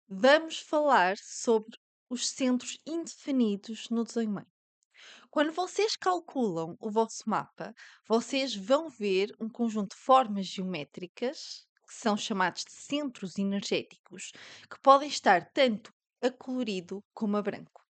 Vamos falar sobre os centros indefinidos no desenho humano. Quando vocês calculam o vosso mapa, vocês vão ver um conjunto de formas geométricas, que são chamados de centros energéticos, que podem estar tanto a colorido como a branco.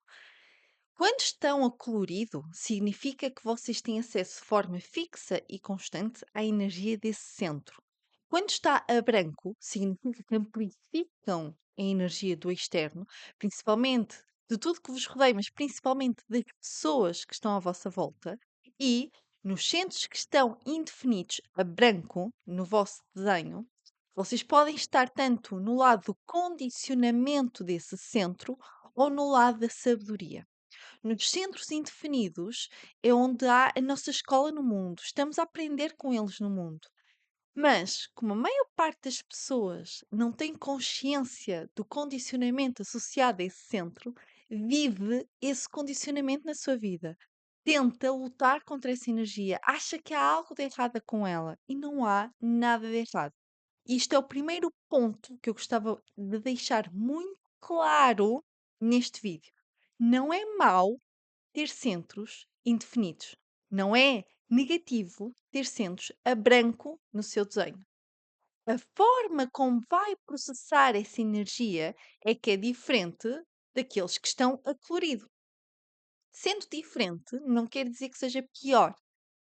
Quando estão a colorido, significa que vocês têm acesso de forma fixa e constante à energia desse centro. Quando está a branco, significa que amplificam a energia do externo, principalmente de tudo que vos rodeia, mas principalmente das pessoas que estão à vossa volta. E nos centros que estão indefinidos a branco, no vosso desenho, vocês podem estar tanto no lado do condicionamento desse centro ou no lado da sabedoria. Nos centros indefinidos é onde há a nossa escola no mundo. Estamos a aprender com eles no mundo. Mas, como a maior parte das pessoas não tem consciência do condicionamento associado a esse centro, vive esse condicionamento na sua vida. Tenta lutar contra essa energia, acha que há algo de errado com ela e não há nada de errado. Isto é o primeiro ponto que eu gostava de deixar muito claro neste vídeo. Não é mau ter centros indefinidos. Não é negativo ter centros a branco no seu desenho. A forma como vai processar essa energia é que é diferente daqueles que estão a colorido. Sendo diferente, não quer dizer que seja pior.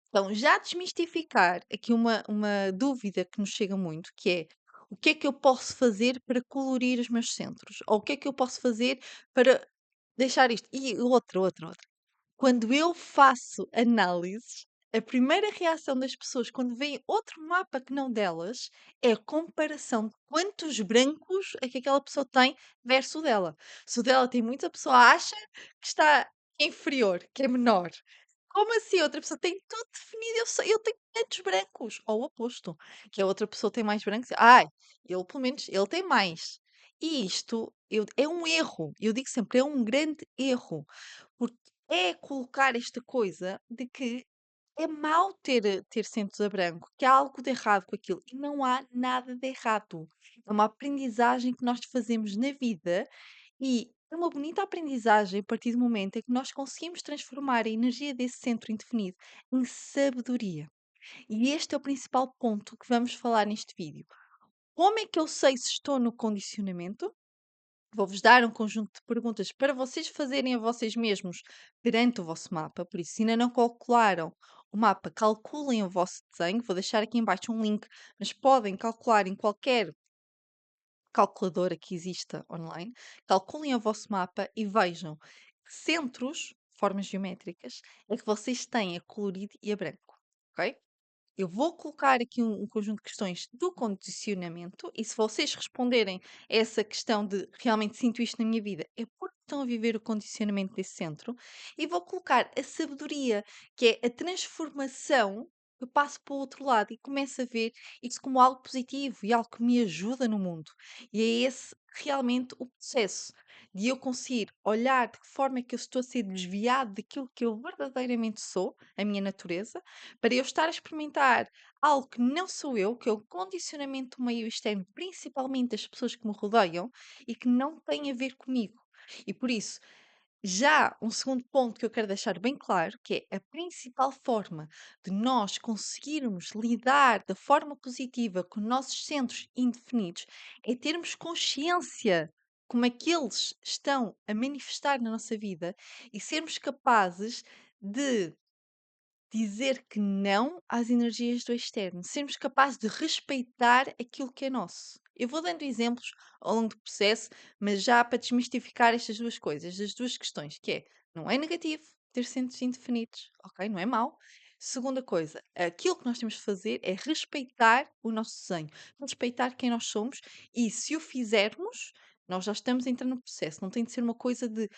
Então, já desmistificar aqui uma dúvida que nos chega muito, que é o que é que eu posso fazer para colorir os meus centros? Ou o que é que eu posso fazer para deixar isto? E outra. Quando eu faço análises, a primeira reação das pessoas quando veem outro mapa que não delas é a comparação de quantos brancos é que aquela pessoa tem versus o dela. Se o dela tem muita, a pessoa acha que está inferior, que é menor. Como assim? Outra pessoa tem tudo definido, eu tenho tantos brancos. Ou o oposto, que a outra pessoa tem mais brancos. Ai, ele pelo menos, ele tem mais. E isto é um erro. Eu digo sempre, é um grande erro. Porque é colocar esta coisa de que é mau ter centros a branco, que há algo de errado com aquilo. E não há nada de errado. É uma aprendizagem que nós fazemos na vida e é uma bonita aprendizagem a partir do momento em que nós conseguimos transformar a energia desse centro indefinido em sabedoria. E este é o principal ponto que vamos falar neste vídeo. Como é que eu sei se estou no condicionamento? Vou-vos dar um conjunto de perguntas para vocês fazerem a vocês mesmos perante o vosso mapa. Por isso, se ainda não calcularam o mapa, calculem o vosso desenho. Vou deixar aqui em baixo um link, mas podem calcular em qualquer calculadora que exista online. Calculem o vosso mapa e vejam que centros, formas geométricas, é que vocês têm a colorido e a branco. Ok? Eu vou colocar aqui um conjunto de questões do condicionamento e se vocês responderem a essa questão de realmente sinto isto na minha vida, é porque estão a viver o condicionamento desse centro. E vou colocar a sabedoria, que é a transformação que eu passo para o outro lado e começo a ver isso como algo positivo e algo que me ajuda no mundo. E é esse realmente o processo de eu conseguir olhar de que forma é que eu estou a ser desviado daquilo que eu verdadeiramente sou, a minha natureza, para eu estar a experimentar algo que não sou eu, que é o condicionamento do meio externo, principalmente das pessoas que me rodeiam, e que não tem a ver comigo. E por isso, já um segundo ponto que eu quero deixar bem claro, que é a principal forma de nós conseguirmos lidar da forma positiva com nossos centros indefinidos é termos consciência como é que eles estão a manifestar na nossa vida e sermos capazes de dizer que não às energias do externo, sermos capazes de respeitar aquilo que é nosso. Eu vou dando exemplos ao longo do processo, mas já para desmistificar estas duas coisas, as duas questões, que é, não é negativo ter centros indefinidos, ok? Não é mau. Segunda coisa, aquilo que nós temos de fazer é respeitar o nosso desenho, respeitar quem nós somos e se o fizermos, nós já estamos entrando no processo. Não tem de ser uma coisa de,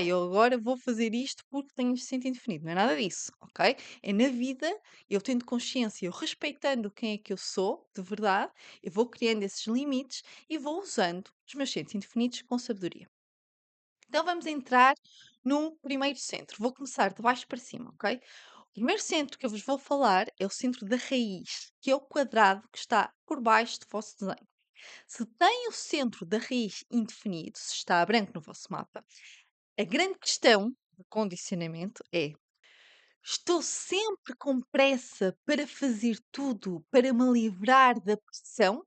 eu agora vou fazer isto porque tenho este centro indefinido. Não é nada disso, ok? É na vida, eu tendo consciência, eu respeitando quem é que eu sou, de verdade, eu vou criando esses limites e vou usando os meus centros indefinidos com sabedoria. Então vamos entrar no primeiro centro. Vou começar de baixo para cima, ok? O primeiro centro que eu vos vou falar é o centro da raiz, que é o quadrado que está por baixo do vosso desenho. Se tem o centro da raiz indefinido, se está a branco no vosso mapa, a grande questão de condicionamento é: estou sempre com pressa para fazer tudo para me livrar da pressão?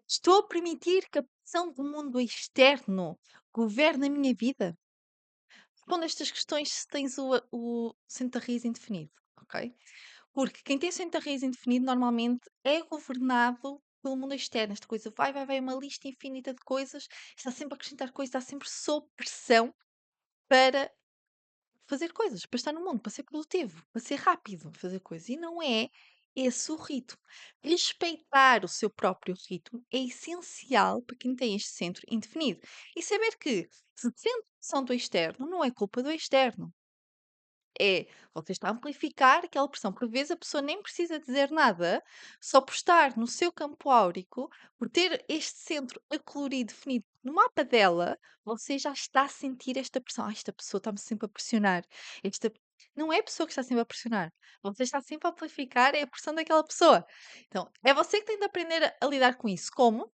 Estou a permitir que a pressão do mundo externo governe a minha vida? Responde estas questões se tens o centro da raiz indefinido, ok? Porque quem tem centro da raiz indefinido normalmente é governado pelo mundo externo. Esta coisa vai, uma lista infinita de coisas, está sempre a acrescentar coisas, está sempre sob pressão para fazer coisas, para estar no mundo, para ser produtivo, para ser rápido a fazer coisas. E não é esse o ritmo. Respeitar o seu próprio ritmo é essencial para quem tem este centro indefinido. E saber que se sente pressão do externo, não é culpa do externo. É, você está a amplificar aquela pressão. Por vezes a pessoa nem precisa dizer nada, só por estar no seu campo áurico, por ter este centro acolorido definido no mapa dela, você já está a sentir esta pressão. Ah, esta pessoa está-me sempre a pressionar. Esta... Não é a pessoa que está sempre a pressionar. Você está sempre a amplificar é a pressão daquela pessoa. Então, é você que tem de aprender a lidar com isso. Como?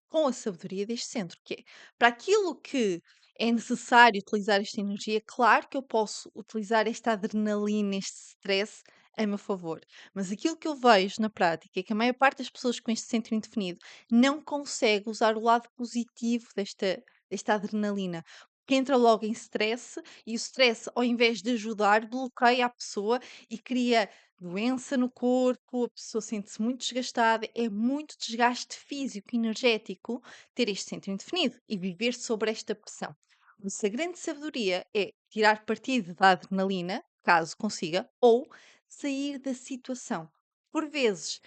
Com a sabedoria deste centro, que é para aquilo que é necessário utilizar esta energia, claro que eu posso utilizar esta adrenalina, este stress a meu favor. Mas aquilo que eu vejo na prática é que a maior parte das pessoas com este centro indefinido não consegue usar o lado positivo desta adrenalina. Que entra logo em stress e o stress, ao invés de ajudar, bloqueia a pessoa e cria doença no corpo, a pessoa sente-se muito desgastada, é muito desgaste físico e energético ter este centro indefinido e viver sobre esta pressão. Por isso, a grande sabedoria é tirar partido da adrenalina, caso consiga, ou sair da situação. Por vezes,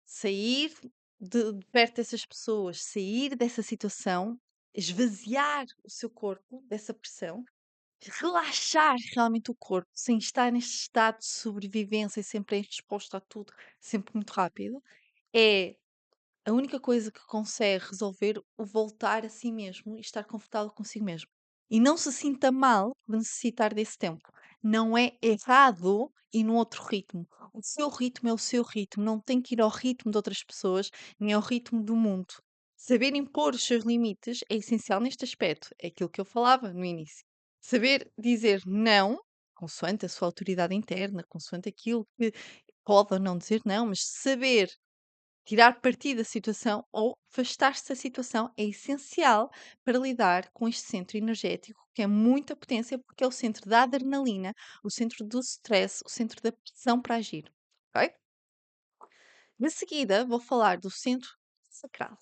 sair de perto dessas pessoas, sair dessa situação, esvaziar o seu corpo dessa pressão, relaxar realmente o corpo, sem estar neste estado de sobrevivência, sempre exposto a tudo, sempre muito rápido, é a única coisa que consegue resolver o voltar a si mesmo e estar confortável consigo mesmo. E não se sinta mal por necessitar desse tempo. Não é errado ir num outro ritmo. O seu ritmo é o seu ritmo. Não tem que ir ao ritmo de outras pessoas, nem ao ritmo do mundo. Saber impor os seus limites é essencial neste aspecto. É aquilo que eu falava no início. Saber dizer não, consoante a sua autoridade interna, consoante aquilo que pode ou não dizer não, mas saber tirar partido da situação ou afastar-se da situação é essencial para lidar com este centro energético, que é muita potência, porque é o centro da adrenalina, o centro do stress, o centro da pressão para agir. Ok? De seguida, vou falar do centro sacral.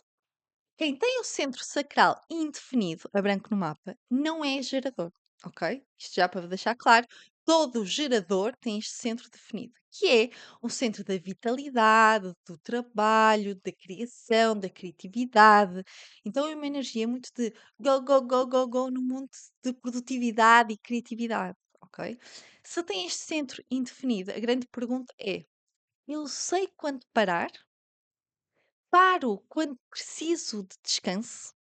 Quem tem o centro sacral indefinido, a branco no mapa, não é gerador, ok? Isto já para deixar claro, todo gerador tem este centro definido, que é o centro da vitalidade, do trabalho, da criação, da criatividade. Então é uma energia muito de go, go, go, go, go no mundo de produtividade e criatividade, ok? Se tem este centro indefinido, a grande pergunta é: eu sei quando parar? Paro quando preciso de descanso?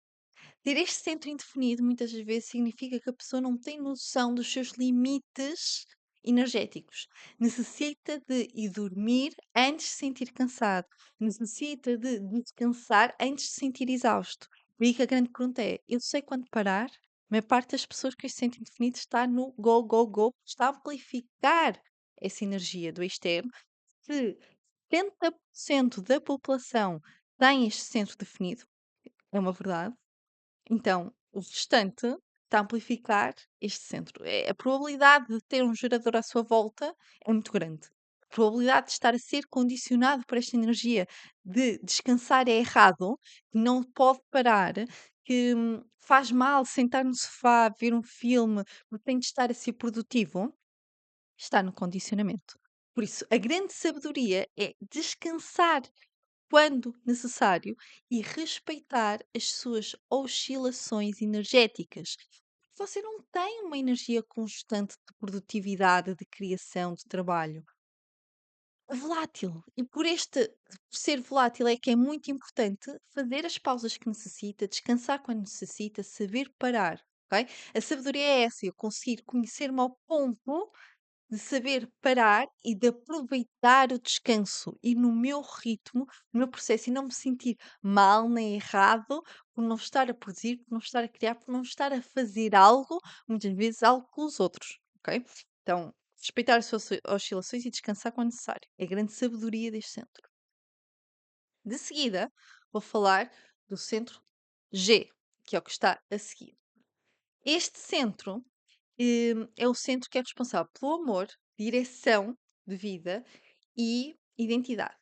Ter este centro indefinido muitas das vezes significa que a pessoa não tem noção dos seus limites energéticos. Necessita de ir dormir antes de se sentir cansado. Necessita de descansar antes de se sentir exausto. Por aí que a grande pergunta é: eu sei quando parar? A maior parte das pessoas com este centro indefinido está no go, go, go, está a amplificar essa energia do externo. Se 70% da população tem este centro definido, é uma verdade, então, o restante está a amplificar este centro. A probabilidade de ter um gerador à sua volta é muito grande. A probabilidade de estar a ser condicionado por esta energia de descansar é errado, que não pode parar, que faz mal sentar no sofá, ver um filme, porque tem de estar a ser produtivo, está no condicionamento. Por isso, a grande sabedoria é descansar quando necessário e respeitar as suas oscilações energéticas. Você não tem uma energia constante de produtividade, de criação, de trabalho. É volátil. E por ser volátil, é que é muito importante fazer as pausas que necessita, descansar quando necessita, saber parar. Ok? A sabedoria é essa, eu conseguir conhecer-me ao ponto de saber parar e de aproveitar o descanso e no meu ritmo, no meu processo e não me sentir mal nem errado por não estar a produzir, por não estar a criar, por não estar a fazer algo, muitas vezes algo com os outros, ok? Então, respeitar as suas oscilações e descansar quando necessário. É a grande sabedoria deste centro. De seguida, vou falar do centro G, que é o que está a seguir. Este centro é o centro que é responsável pelo amor, direção de vida e identidade.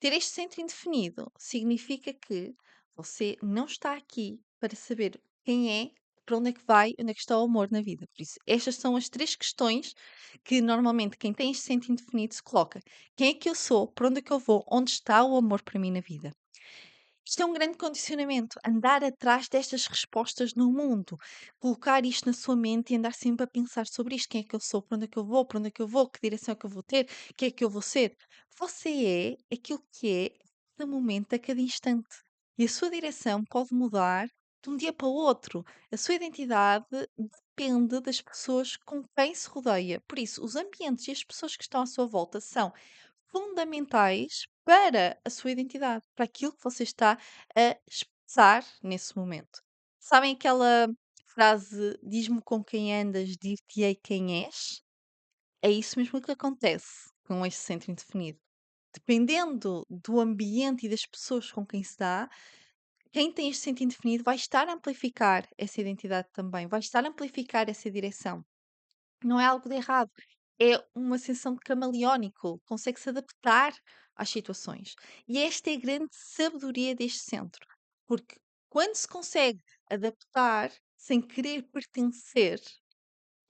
Ter este centro indefinido significa que você não está aqui para saber quem é, para onde é que vai, onde é que está o amor na vida. Por isso, estas são as três questões que normalmente quem tem este centro indefinido se coloca. Quem é que eu sou? Para onde é que eu vou? Onde está o amor para mim na vida? Isto é um grande condicionamento, andar atrás destas respostas no mundo, colocar isto na sua mente e andar sempre a pensar sobre isto: quem é que eu sou, para onde é que eu vou, para onde é que eu vou, que direção é que eu vou ter, quem é que eu vou ser. Você é aquilo que é a cada momento, a cada instante. E a sua direção pode mudar de um dia para o outro. A sua identidade depende das pessoas com quem se rodeia. Por isso, os ambientes e as pessoas que estão à sua volta são fundamentais para a sua identidade, para aquilo que você está a expressar nesse momento. Sabem aquela frase: "Diz-me com quem andas, dir-te-ei quem és"? É isso mesmo que acontece com este centro indefinido. Dependendo do ambiente e das pessoas com quem se dá, quem tem este centro indefinido vai estar a amplificar essa identidade também, vai estar a amplificar essa direção. Não é algo de errado, é uma sensação de camaleónico, consegue-se adaptar às situações. E esta é a grande sabedoria deste centro, porque quando se consegue adaptar sem querer pertencer,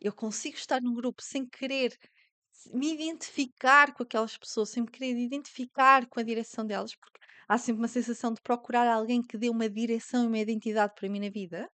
eu consigo estar num grupo sem querer me identificar com aquelas pessoas, sem me querer identificar com a direção delas, porque há sempre uma sensação de procurar alguém que dê uma direção e uma identidade para mim na vida.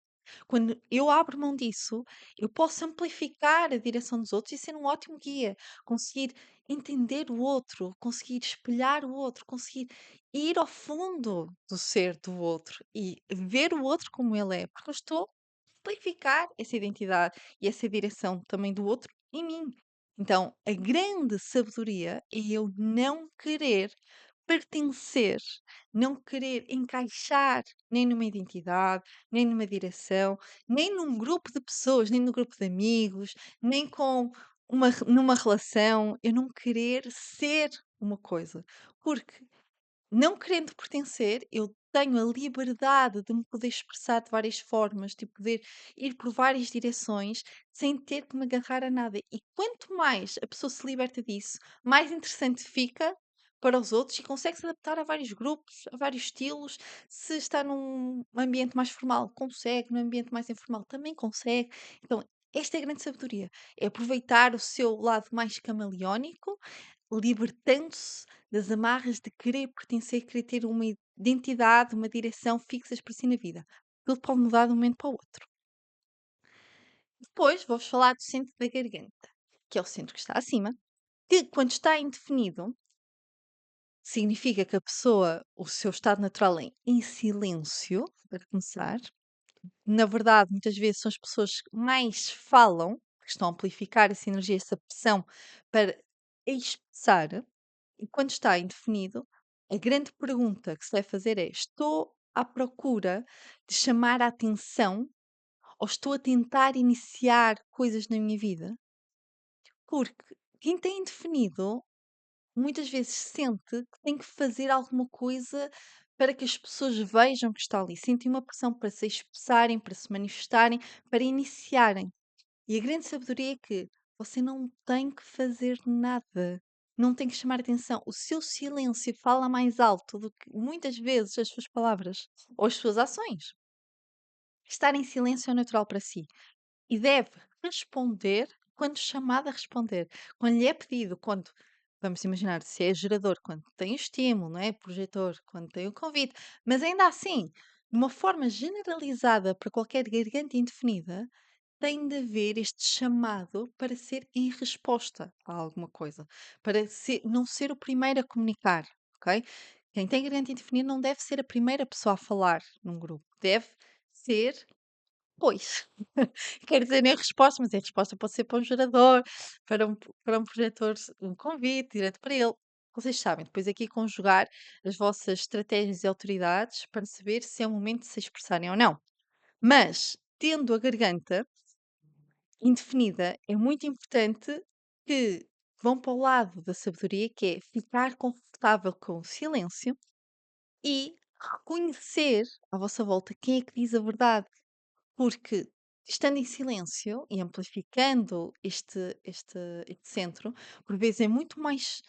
Quando eu abro mão disso, eu posso amplificar a direção dos outros e ser um ótimo guia, conseguir entender o outro, conseguir espelhar o outro, conseguir ir ao fundo do ser do outro e ver o outro como ele é, porque eu estou a amplificar essa identidade e essa direção também do outro em mim. Então, a grande sabedoria é eu não querer pertencer, não querer encaixar nem numa identidade, nem numa direção, nem num grupo de pessoas, nem num grupo de amigos, nem com numa relação, eu não querer ser uma coisa. Porque não querendo pertencer, eu tenho a liberdade de me poder expressar de várias formas, de poder ir por várias direções, sem ter que me agarrar a nada. E quanto mais a pessoa se liberta disso, mais interessante fica para os outros e consegue se adaptar a vários grupos, a vários estilos. Se está num ambiente mais formal, consegue, num ambiente mais informal, também consegue. Então, esta é a grande sabedoria. É aproveitar o seu lado mais camaleónico, libertando-se das amarras de querer pertencer, querer ter uma identidade, uma direção fixas para si na vida. Tudo pode mudar de um momento para o outro. Depois vou-vos falar do centro da garganta, que é o centro que está acima, que quando está indefinido, significa que a pessoa, o seu estado natural é em silêncio, para começar. Na verdade, muitas vezes são as pessoas que mais falam, que estão a amplificar essa energia, essa pressão para expressar. E quando está indefinido, a grande pergunta que se deve fazer é: estou à procura de chamar a atenção ou estou a tentar iniciar coisas na minha vida? Porque quem tem indefinido muitas vezes sente que tem que fazer alguma coisa para que as pessoas vejam que está ali. Sentem uma pressão para se expressarem, para se manifestarem, para iniciarem. E a grande sabedoria é que você não tem que fazer nada. Não tem que chamar atenção. O seu silêncio fala mais alto do que muitas vezes as suas palavras ou as suas ações. Estar em silêncio é natural para si e deve responder quando chamado a responder. Quando lhe é pedido, quando, vamos imaginar, se é gerador, quando tem o estímulo, não é? Projetor, quando tem o convite. Mas ainda assim, de uma forma generalizada para qualquer garganta indefinida, tem de haver este chamado para ser em resposta a alguma coisa, para não ser o primeiro a comunicar, ok? Quem tem garganta indefinida não deve ser a primeira pessoa a falar num grupo, deve ser Pois, quer dizer, nem a resposta, mas a resposta pode ser para um gerador, para um projetor, um convite direto para ele. Vocês sabem, depois aqui conjugar as vossas estratégias e autoridades para saber se é o momento de se expressarem ou não. Mas, tendo a garganta indefinida, é muito importante que vão para o lado da sabedoria, que é ficar confortável com o silêncio e reconhecer à vossa volta quem é que diz a verdade. Porque estando em silêncio e amplificando este centro, por vezes é muito mais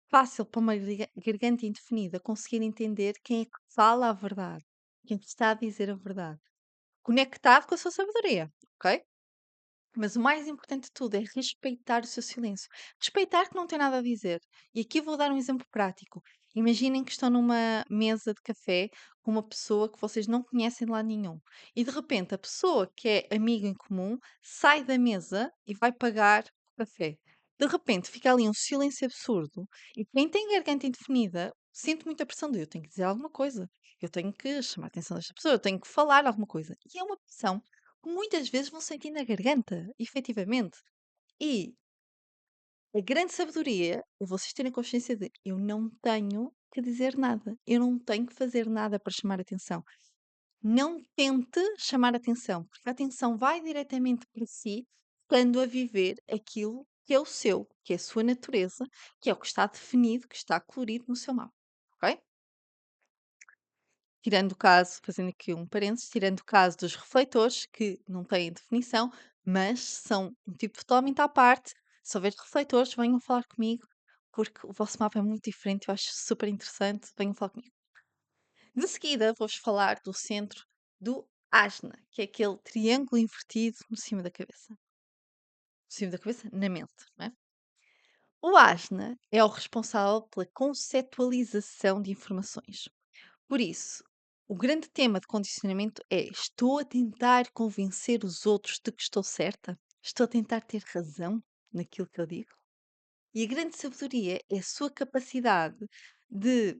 fácil para uma garganta indefinida conseguir entender quem é que fala a verdade, quem é que está a dizer a verdade, conectado com a sua sabedoria, ok? Mas o mais importante de tudo é respeitar o seu silêncio. Respeitar que não tem nada a dizer. E aqui vou dar um exemplo prático. Imaginem que estão numa mesa de café com uma pessoa que vocês não conhecem de lado nenhum. E de repente a pessoa que é amiga em comum sai da mesa e vai pagar o café. De repente fica ali um silêncio absurdo. E quem tem garganta indefinida sente muita pressão de eu tenho que dizer alguma coisa. Eu tenho que chamar a atenção desta pessoa, eu tenho que falar alguma coisa. E é uma pressão muitas vezes vão sentir na garganta, efetivamente. E a grande sabedoria é vocês terem consciência de eu não tenho que dizer nada, eu não tenho que fazer nada para chamar atenção. Não tente chamar atenção, porque a atenção vai diretamente para si, estando a viver aquilo que é o seu, que é a sua natureza, que é o que está definido, que está colorido no seu mapa. Ok? Tirando o caso, fazendo aqui um parênteses, tirando o caso dos refletores, que não têm definição, mas são um tipo totalmente à parte. Se houver refletores, venham falar comigo, porque o vosso mapa é muito diferente, eu acho super interessante. Venham falar comigo. De seguida, vou-vos falar do centro do Asna, que é aquele triângulo invertido no cima da cabeça. No cima da cabeça, na mente, não é? O Asna é o responsável pela conceptualização de informações. Por isso, o grande tema de condicionamento é: estou a tentar convencer os outros de que estou certa? Estou a tentar ter razão naquilo que eu digo? E a grande sabedoria é a sua capacidade de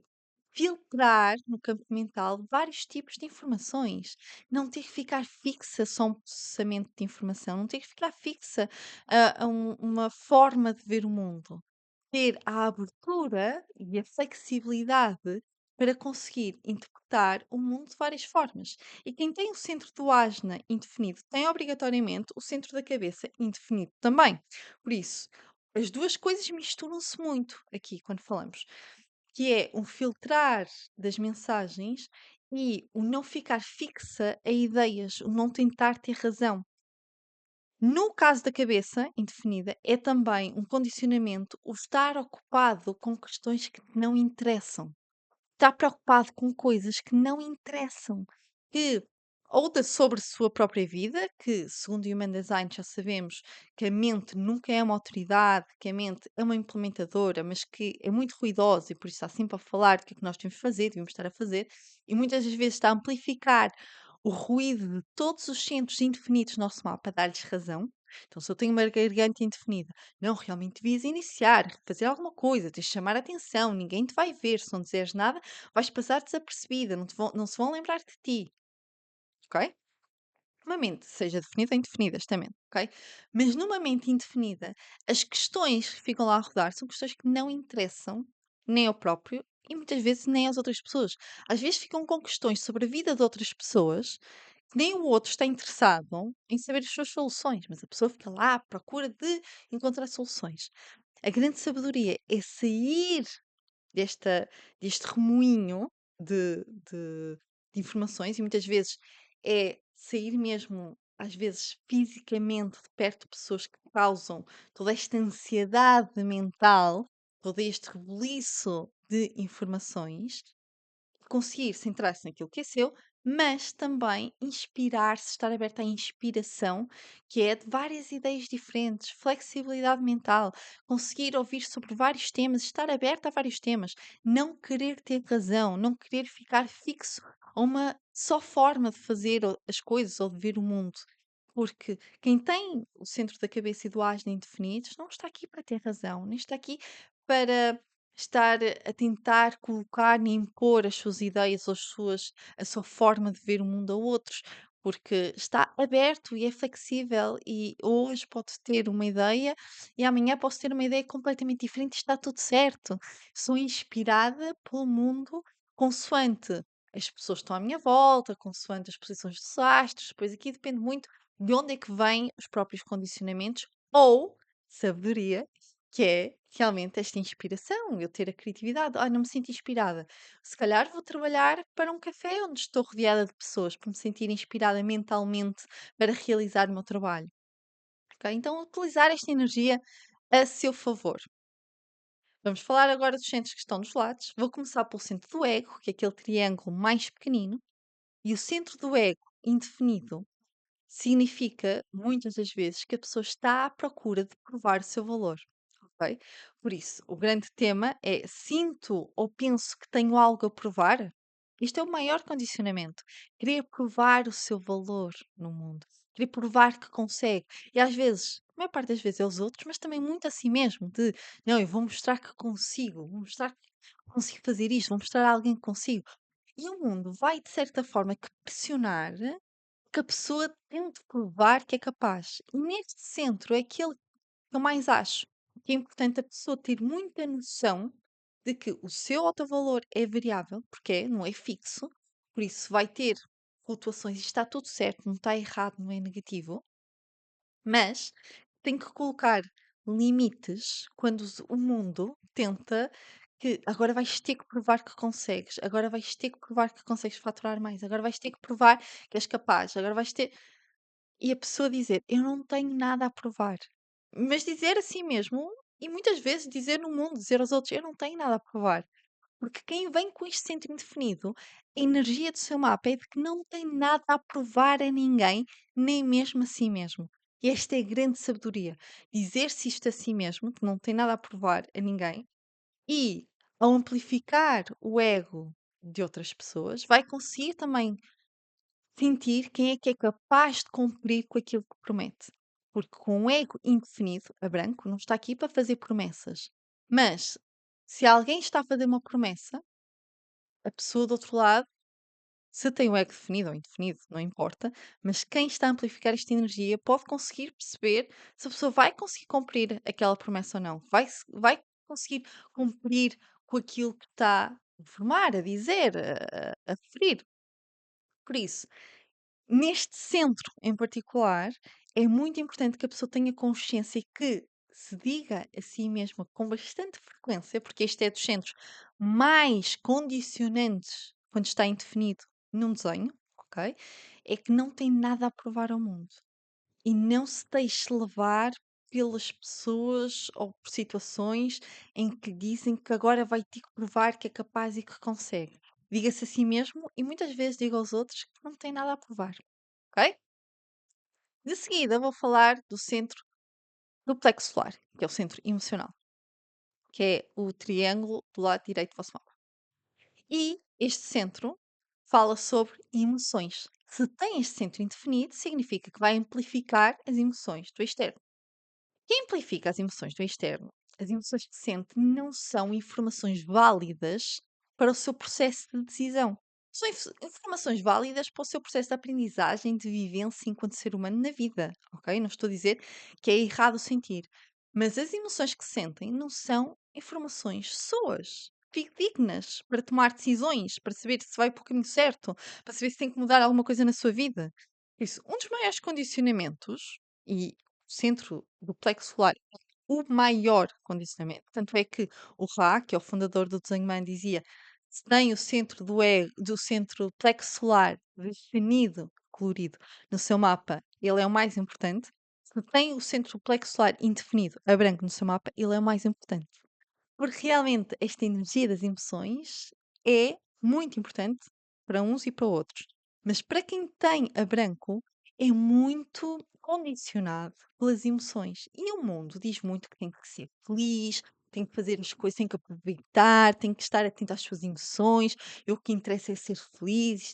filtrar no campo mental vários tipos de informações. Não ter que ficar fixa só a um processamento de informação, não ter que ficar fixa a uma forma de ver o mundo. Ter a abertura e a flexibilidade para conseguir interpretar o mundo de várias formas. E quem tem o centro do asna indefinido tem obrigatoriamente o centro da cabeça indefinido também. Por isso, as duas coisas misturam-se muito aqui quando falamos, que é um filtrar das mensagens e o não ficar fixa a ideias, o não tentar ter razão. No caso da cabeça indefinida, é também um condicionamento o estar ocupado com questões que não interessam. Estar preocupado com coisas que não interessam, que sobre a sua própria vida, que segundo o Human Design já sabemos que a mente nunca é uma autoridade, que a mente é uma implementadora, mas que é muito ruidosa e por isso está sempre a falar do que é que nós temos de fazer, devemos estar a fazer, e muitas das vezes está a amplificar o ruído de todos os centros indefinidos do nosso mapa, a dar-lhes razão. Então, se eu tenho uma garganta indefinida, não, realmente devias iniciar, fazer alguma coisa, tens de chamar a atenção, ninguém te vai ver, se não disseres nada, vais passar desapercebida, não se vão lembrar de ti, ok? Uma mente, seja definida ou indefinida, esta mente, ok? Mas numa mente indefinida, as questões que ficam lá a rodar são questões que não interessam nem ao próprio e muitas vezes nem às outras pessoas. Às vezes ficam com questões sobre a vida de outras pessoas que nem o outro está interessado em saber as suas soluções, mas a pessoa fica lá à procura de encontrar soluções. A grande sabedoria é sair desta, deste remoinho de, de, de informações e muitas vezes é sair mesmo, às vezes fisicamente, de perto de pessoas que causam toda esta ansiedade mental, todo este rebuliço de informações conseguir centrar-se naquilo que é seu, mas também inspirar-se, estar aberto à inspiração, que é de várias ideias diferentes, flexibilidade mental, conseguir ouvir sobre vários temas, estar aberto a vários temas, não querer ter razão, não querer ficar fixo a uma só forma de fazer as coisas ou de ver o mundo. Porque quem tem o centro da cabeça e do asno indefinidos não está aqui para ter razão, nem está aqui para estar a tentar colocar nem impor as suas ideias ou a sua forma de ver o mundo a outros, porque está aberto e é flexível e hoje pode ter uma ideia e amanhã posso ter uma ideia completamente diferente e está tudo certo. Sou inspirada pelo mundo consoante as pessoas que estão à minha volta, consoante as posições dos astros, depois aqui depende muito de onde é que vêm os próprios condicionamentos ou sabedoria, que é realmente esta inspiração, eu ter a criatividade. Não me sinto inspirada. Se calhar vou trabalhar para um café onde estou rodeada de pessoas, para me sentir inspirada mentalmente para realizar o meu trabalho. Ok? Então, utilizar esta energia a seu favor. Vamos falar agora dos centros que estão dos lados. Vou começar pelo centro do ego, que é aquele triângulo mais pequenino, e o centro do ego indefinido significa, muitas das vezes, que a pessoa está à procura de provar o seu valor. Ok? Por isso, o grande tema é: sinto ou penso que tenho algo a provar? Isto é o maior condicionamento. Querer provar o seu valor no mundo. Querer provar que consegue. E às vezes, a maior parte das vezes é os outros, mas também muito a si mesmo. De não, eu vou mostrar que consigo, vou mostrar que consigo fazer isto, vou mostrar a alguém que consigo. E o mundo vai, de certa forma, que pressionar que a pessoa tente provar que é capaz. E neste centro é aquele que eu mais acho que é importante a pessoa ter muita noção de que o seu autovalor é variável, porque é, não é fixo, por isso vai ter flutuações e está tudo certo, não está errado, não é negativo, mas tem que colocar limites quando o mundo tenta que agora vais ter que provar que consegues, agora vais ter que provar que consegues faturar mais, agora vais ter que provar que és capaz, agora vais ter. E a pessoa dizer: "Eu não tenho nada a provar". Mas dizer a si mesmo e muitas vezes dizer no mundo, dizer aos outros: "Eu não tenho nada a provar". Porque quem vem com isto sempre indefinido, a energia do seu mapa é de que não tem nada a provar a ninguém, nem mesmo a si mesmo. E esta é a grande sabedoria. Dizer-se isto a si mesmo, que não tem nada a provar a ninguém, e ao amplificar o ego de outras pessoas, vai conseguir também sentir quem é que é capaz de cumprir com aquilo que promete. Porque com um ego indefinido, a branco, não está aqui para fazer promessas. Mas se alguém está a fazer uma promessa, a pessoa do outro lado, se tem o ego definido ou indefinido, não importa, mas quem está a amplificar esta energia pode conseguir perceber se a pessoa vai conseguir cumprir aquela promessa ou não. Vai conseguir cumprir com aquilo que está a informar, a dizer, a referir. Por isso, neste centro em particular, é muito importante que a pessoa tenha consciência e que se diga a si mesma com bastante frequência, porque este é dos centros mais condicionantes quando está indefinido num desenho, ok? É que não tem nada a provar ao mundo. E não se deixe levar pelas pessoas ou por situações em que dizem que agora vai ter que provar que é capaz e que consegue. Diga-se a si mesmo e muitas vezes diga aos outros que não tem nada a provar. Ok? De seguida, vou falar do centro do plexo solar, que é o centro emocional, que é o triângulo do lado direito do vosso mapa. E este centro fala sobre emoções. Se tem este centro indefinido, significa que vai amplificar as emoções do externo. Quem amplifica as emoções do externo, as emoções que sente, não são informações válidas para o seu processo de decisão. São informações válidas para o seu processo de aprendizagem, de vivência enquanto ser humano na vida, ok? Não estou a dizer que é errado sentir, mas as emoções que sentem não são informações suas, dignas para tomar decisões, para saber se vai para o caminho certo, para saber se tem que mudar alguma coisa na sua vida. Por isso, um dos maiores condicionamentos, e o centro do plexo solar é o maior condicionamento. Tanto é que o Ra, que é o fundador do desenho humano, dizia: se tem o centro do ego, do centro plexo solar definido, colorido, no seu mapa, ele é o mais importante. Se tem o centro plexo solar indefinido, a branco, no seu mapa, ele é o mais importante. Porque realmente esta energia das emoções é muito importante para uns e para outros. Mas para quem tem a branco, é muito condicionado pelas emoções. E o mundo diz muito que tem que ser feliz, tem que fazer as coisas, tem que aproveitar, tem que estar atento às suas emoções. O que interessa é ser feliz.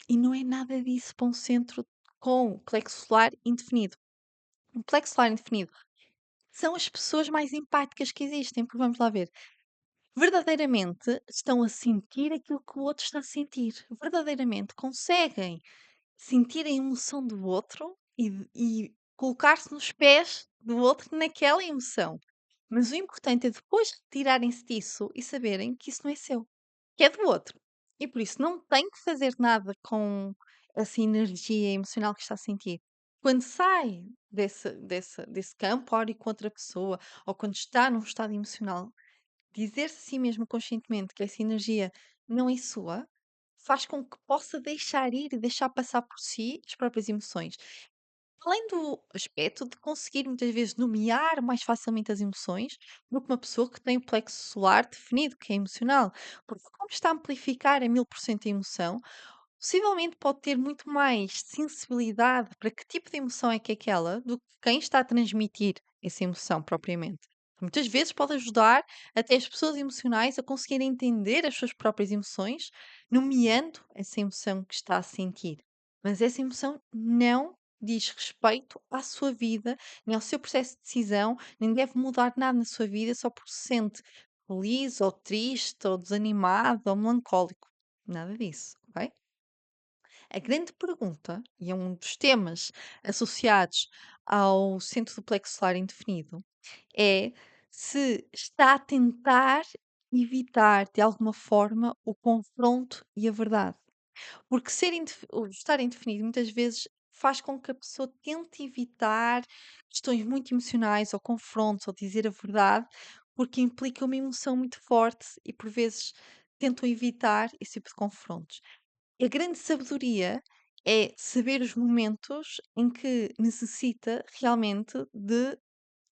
E não é nada disso para um centro com plexo solar indefinido. Um plexo solar indefinido são as pessoas mais empáticas que existem, porque vamos lá ver. Verdadeiramente estão a sentir aquilo que o outro está a sentir. Verdadeiramente conseguem sentir a emoção do outro e colocar-se nos pés do outro naquela emoção. Mas o importante é depois retirarem-se disso e saberem que isso não é seu, que é do outro. E por isso não tem que fazer nada com essa energia emocional que está a sentir. Quando sai desse campo, ore com outra pessoa, ou quando está num estado emocional, dizer-se a si mesmo conscientemente que essa energia não é sua, faz com que possa deixar ir e deixar passar por si as próprias emoções. Além do aspecto de conseguir muitas vezes nomear mais facilmente as emoções do que uma pessoa que tem o plexo solar definido, que é emocional. Porque como está a amplificar a 1000% a emoção, possivelmente pode ter muito mais sensibilidade para que tipo de emoção é que é aquela do que quem está a transmitir essa emoção propriamente. Muitas vezes pode ajudar até as pessoas emocionais a conseguirem entender as suas próprias emoções, nomeando essa emoção que está a sentir. Mas essa emoção não diz respeito à sua vida, nem ao seu processo de decisão, nem deve mudar nada na sua vida só porque se sente feliz, ou triste, ou desanimado, ou melancólico. Nada disso, ok? A grande pergunta, e é um dos temas associados ao centro do plexo solar indefinido, é se está a tentar evitar de alguma forma o confronto e a verdade. Porque o estar indefinido muitas vezes faz com que a pessoa tente evitar questões muito emocionais ou confrontos ou dizer a verdade, porque implica uma emoção muito forte e por vezes tentam evitar esse tipo de confrontos. A grande sabedoria é saber os momentos em que necessita realmente de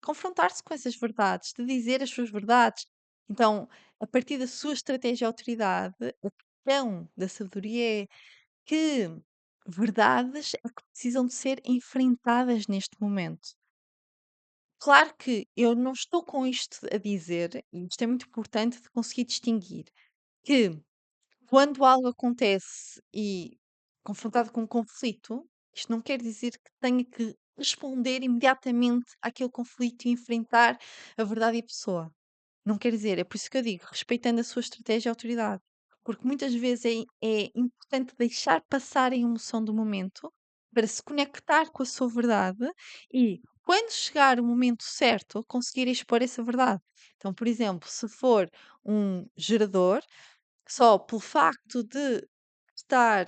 confrontar-se com essas verdades, de dizer as suas verdades. Então, a partir da sua estratégia de autoridade, a questão da sabedoria é que verdades é que precisam de ser enfrentadas neste momento. Claro que eu não estou com isto a dizer, e isto é muito importante de conseguir distinguir, que quando algo acontece e confrontado com um conflito, isto não quer dizer que tenha que responder imediatamente àquele conflito e enfrentar a verdade e a pessoa. Não quer dizer, é por isso que eu digo, respeitando a sua estratégia e autoridade. Porque muitas vezes é importante deixar passar a emoção do momento para se conectar com a sua verdade e, quando chegar o momento certo, conseguir expor essa verdade. Então, por exemplo, se for um gerador, só pelo facto de estar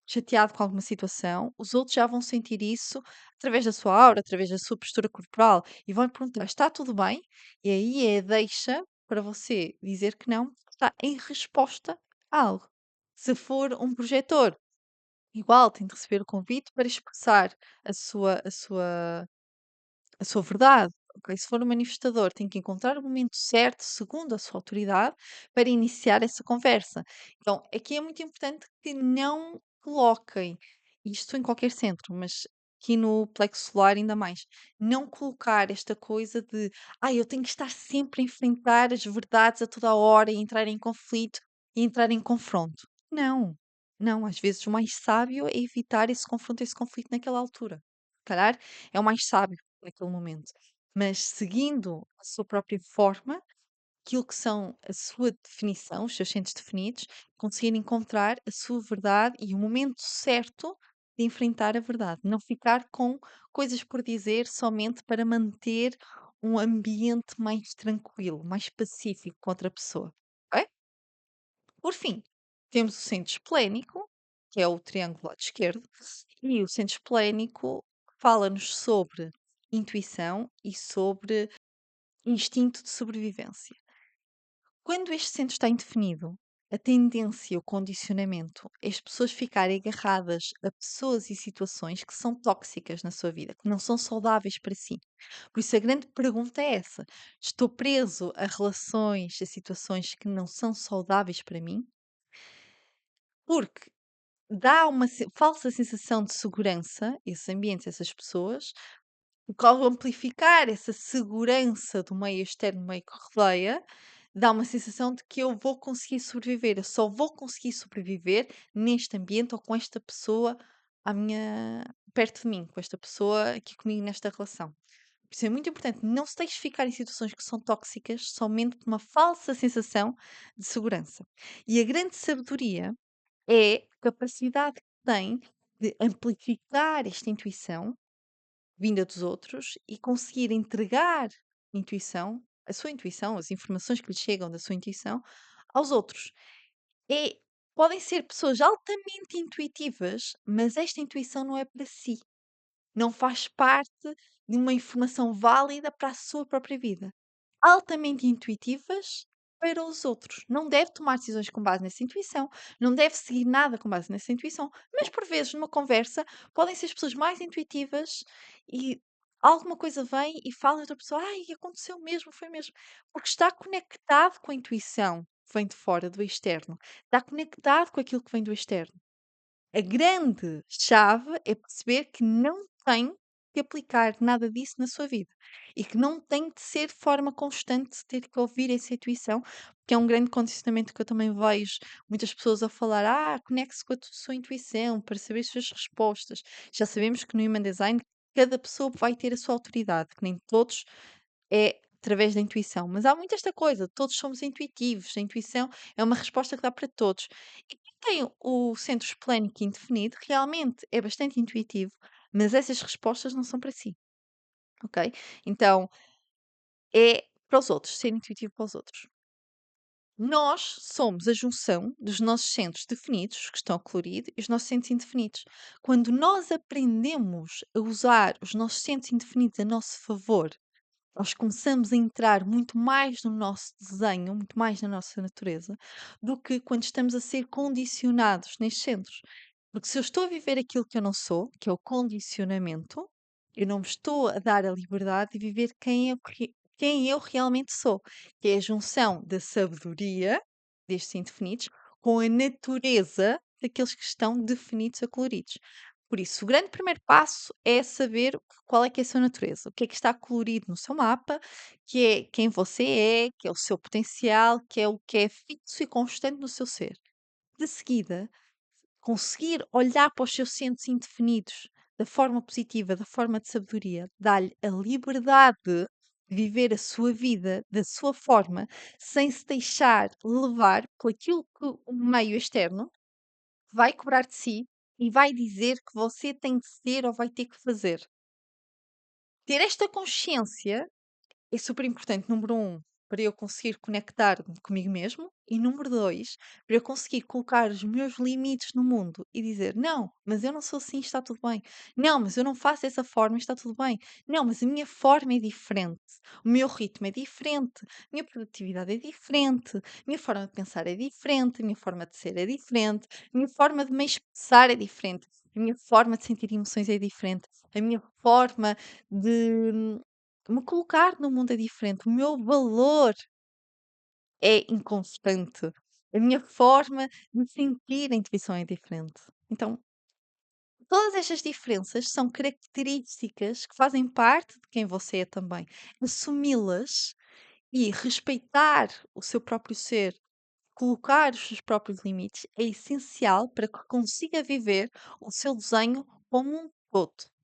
chateado com alguma situação, os outros já vão sentir isso através da sua aura, através da sua postura corporal e vão perguntar: está tudo bem? E aí é a deixa para você dizer que não, está em resposta a algo. Se for um projetor, igual, tem de receber o convite para expressar a sua verdade. Ok? Se for um manifestador, tem que encontrar o momento certo, segundo a sua autoridade, para iniciar essa conversa. Então, aqui é muito importante que não coloquem isto em qualquer centro, mas aqui no plexo solar ainda mais. Não colocar esta coisa de eu tenho que estar sempre a enfrentar as verdades a toda a hora e entrar em conflito e entrar em confronto. Não, não. Às vezes o mais sábio é evitar esse confronto, esse conflito naquela altura. Se calhar é o mais sábio naquele momento. Mas seguindo a sua própria forma, aquilo que são a sua definição, os seus centros definidos, conseguir encontrar a sua verdade e o momento certo de enfrentar a verdade. Não ficar com coisas por dizer somente para manter um ambiente mais tranquilo, mais pacífico com outra pessoa. Ok? Por fim, temos o centro esplénico, que é o triângulo do lado esquerdo, e o centro esplénico fala-nos sobre intuição e sobre instinto de sobrevivência. Quando este centro está indefinido, a tendência, o condicionamento, é as pessoas ficarem agarradas a pessoas e situações que são tóxicas na sua vida, que não são saudáveis para si. Por isso, a grande pergunta é essa: estou preso a relações, a situações que não são saudáveis para mim? Porque dá uma falsa sensação de segurança, esses ambientes, essas pessoas, o que ao amplificar essa segurança do meio externo, do meio que rodeia, dá uma sensação de que eu vou conseguir sobreviver, eu só vou conseguir sobreviver neste ambiente ou com esta pessoa perto de mim, com esta pessoa aqui comigo nesta relação. Por isso é muito importante não se deixe ficar em situações que são tóxicas somente por uma falsa sensação de segurança. E a grande sabedoria é a capacidade que tem de amplificar esta intuição vinda dos outros e conseguir entregar intuição, a sua intuição, as informações que lhe chegam da sua intuição, aos outros. É, podem ser pessoas altamente intuitivas, mas esta intuição não é para si. Não faz parte de uma informação válida para a sua própria vida. Altamente intuitivas para os outros. Não deve tomar decisões com base nessa intuição, não deve seguir nada com base nessa intuição, mas por vezes numa conversa podem ser as pessoas mais intuitivas e alguma coisa vem e fala e outra pessoa, ai, aconteceu mesmo, foi mesmo, porque está conectado com a intuição que vem de fora, do externo, está conectado com aquilo que vem do externo. A grande chave é perceber que não tem que aplicar nada disso na sua vida e que não tem de ser de forma constante ter que ouvir essa intuição, porque é um grande condicionamento que eu também vejo muitas pessoas a falar: conecte-se com a sua intuição para saber as suas respostas. Já sabemos que no Human Design cada pessoa vai ter a sua autoridade, que nem todos é através da intuição, mas há muito esta coisa, todos somos intuitivos, a intuição é uma resposta que dá para todos. E quem tem o centro esplénico indefinido realmente é bastante intuitivo, mas essas respostas não são para si, ok? Então é para os outros, ser intuitivo para os outros. Nós somos a junção dos nossos centros definidos, que estão coloridos, e os nossos centros indefinidos. Quando nós aprendemos a usar os nossos centros indefinidos a nosso favor, nós começamos a entrar muito mais no nosso desenho, muito mais na nossa natureza, do que quando estamos a ser condicionados nestes centros. Porque se eu estou a viver aquilo que eu não sou, que é o condicionamento, eu não me estou a dar a liberdade de viver quem eu realmente sou, que é a junção da sabedoria destes indefinidos com a natureza daqueles que estão definidos a coloridos. Por isso, o grande primeiro passo é saber qual é que é a sua natureza, o que é que está colorido no seu mapa, que é quem você é, que é o seu potencial, que é o que é fixo e constante no seu ser. De seguida, conseguir olhar para os seus centros indefinidos da forma positiva, da forma de sabedoria, dá-lhe a liberdade de viver a sua vida da sua forma, sem se deixar levar por aquilo que o meio externo vai cobrar de si e vai dizer que você tem de ser ou vai ter que fazer. Ter esta consciência é super importante, número um, para eu conseguir conectar-me comigo mesmo, e número 2, para eu conseguir colocar os meus limites no mundo e dizer: "Não, mas eu não sou assim, está tudo bem. Não, mas eu não faço dessa forma, está tudo bem. Não, mas a minha forma é diferente. O meu ritmo é diferente, a minha produtividade é diferente, a minha forma de pensar é diferente, a minha forma de ser é diferente, a minha forma de me expressar é diferente, a minha forma de sentir emoções é diferente, a minha forma de me colocar no mundo é diferente, o meu valor é inconstante, a minha forma de sentir a intuição é diferente. Então, todas estas diferenças são características que fazem parte de quem você é também. Assumi-las e respeitar o seu próprio ser, colocar os seus próprios limites é essencial para que consiga viver o seu desenho como um todo.